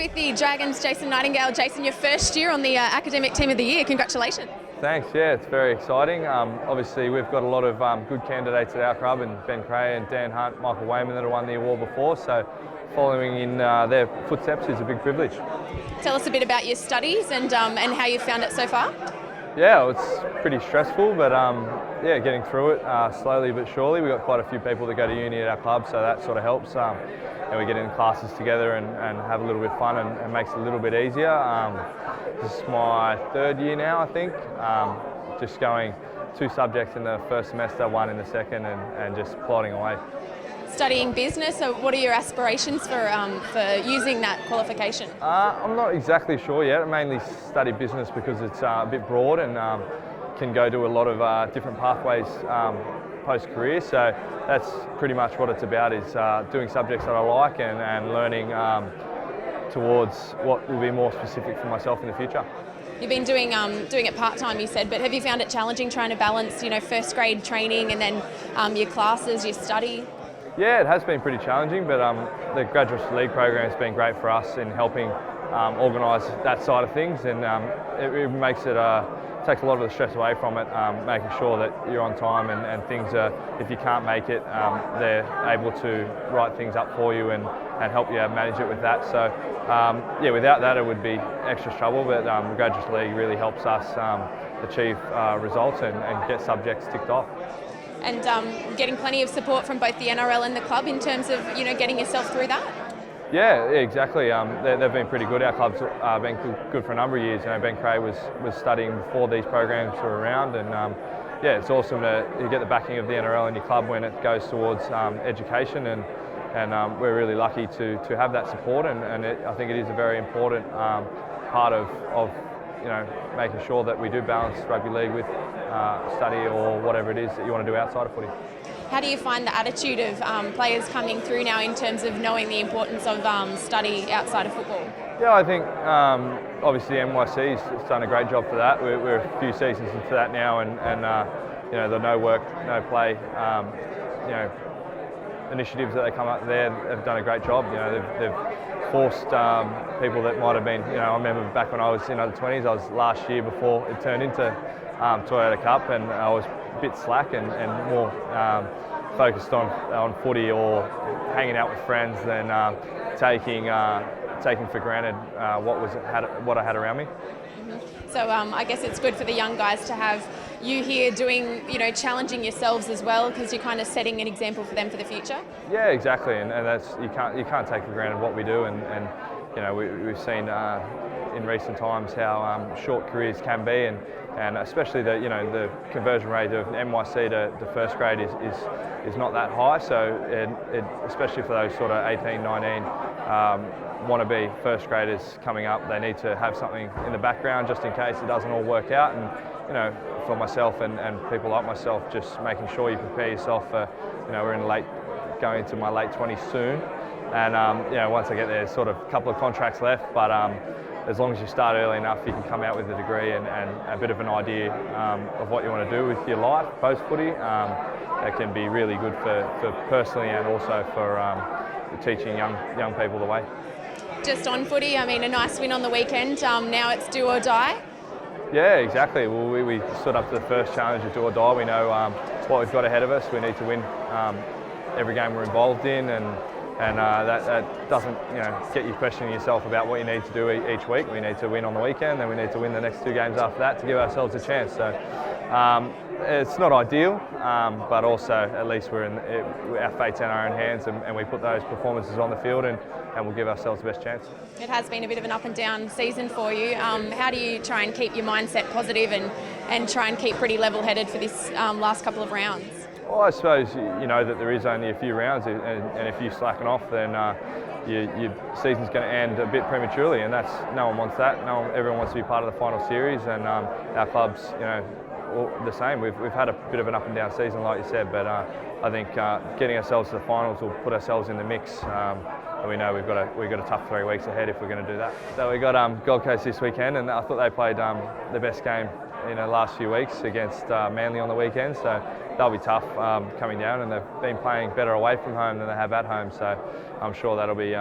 with the Dragons, Jason Nightingale. Jason, your first year on the Academic Team of the Year. Congratulations. Thanks, yeah, it's very exciting. Obviously, we've got a lot of good candidates at our club, and Ben Cray and Dan Hunt, Michael Wayman that have won the award before, so following in their footsteps is a big privilege. Tell us a bit about your studies and how you found it so far. Yeah, it's pretty stressful, but yeah, getting through it slowly but surely. We've got quite a few people that go to uni at our club, so that sort of helps. And we get in classes together and have a little bit of fun and makes it a little bit easier. This is my third year now, I think. Just going 2 subjects in the first semester, 1 in the second, and just plodding away. Studying business, so what are your aspirations for using that qualification? I'm not exactly sure yet. I mainly study business because it's a bit broad and can go to a lot of different pathways post-career. So that's pretty much what it's about, is doing subjects that I like and learning towards what will be more specific for myself in the future. You've been doing it part-time, you said, but have you found it challenging trying to balance, first grade training and then your classes, your study? Yeah, it has been pretty challenging, but the Graduate League program has been great for us in helping organise that side of things, and it makes it takes a lot of the stress away from it, making sure that you're on time and things are, if you can't make it, they're able to write things up for you and help you manage it with that. So yeah, without that it would be extra trouble, but the Graduate League really helps us achieve results and get subjects ticked off. And getting plenty of support from both the NRL and the club in terms of getting yourself through that? Yeah, exactly. They've been pretty good. Our club's been good for a number of years. Ben Cray was studying before these programs were around, and yeah, it's awesome to get the backing of the NRL in your club when it goes towards education, and we're really lucky to have that support, and I think it is a very important part of making sure that we do balance rugby league with study or whatever it is that you want to do outside of footy. How do you find the attitude of players coming through now in terms of knowing the importance of study outside of football? Yeah, I think obviously NYC has done a great job for that. We're a few seasons into that now, and the no work, no play initiatives that they come up there have done a great job. They've forced people that might have been, I remember back when I was in under 20s, I was last year before it turned into Toyota Cup, and I was a bit slack and more focused on footy or hanging out with friends than taking for granted what I had around me. Mm-hmm. So I guess it's good for the young guys to have you here doing, challenging yourselves as well, because you're kind of setting an example for them for the future. Yeah, exactly, and that's you can't take for granted what we do, and we've seen in recent times how short careers can be, and especially the conversion rate of NYC to first grade is not that high. So it especially for those sort of 18, 19 wannabe first graders coming up, they need to have something in the background just in case it doesn't all work out. And for myself and people like myself, just making sure you prepare yourself for, we're going into my late 20s soon, and once I get there, sort of a couple of contracts left, but as long as you start early enough, you can come out with a degree and a bit of an idea of what you want to do with your life post footy. It can be really good for personally and also for teaching young people the way. Just on footy, a nice win on the weekend. Now it's do or die. Yeah, exactly. Well, we stood up to the first challenge of do or die. We know what we've got ahead of us. We need to win every game we're involved in, and that doesn't get you questioning yourself about what you need to do each week. We need to win on the weekend, then we need to win the next 2 games after that to give ourselves a chance. So it's not ideal, but also at least our fate's in our own hands, and we put those performances on the field, and we'll give ourselves the best chance. It has been a bit of an up and down season for you. How do you try and keep your mindset positive and try and keep pretty level-headed for this last couple of rounds? Well, I suppose you know that there is only a few rounds, and if you slacken off, then your season's going to end a bit prematurely, and no one wants that. Everyone wants to be part of the final series, and our club's the same. We've had a bit of an up and down season, like you said, but I think getting ourselves to the finals will put ourselves in the mix. And we know we've got a tough 3 weeks ahead if we're going to do that. So we got Gold Coast this weekend, and I thought they played the best game in the last few weeks against Manly on the weekend. So they'll be tough coming down, and they've been playing better away from home than they have at home. So I'm sure that'll be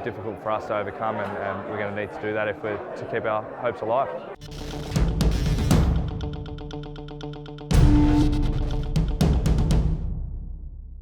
difficult for us to overcome, and we're going to need to do that if we're to keep our hopes alive.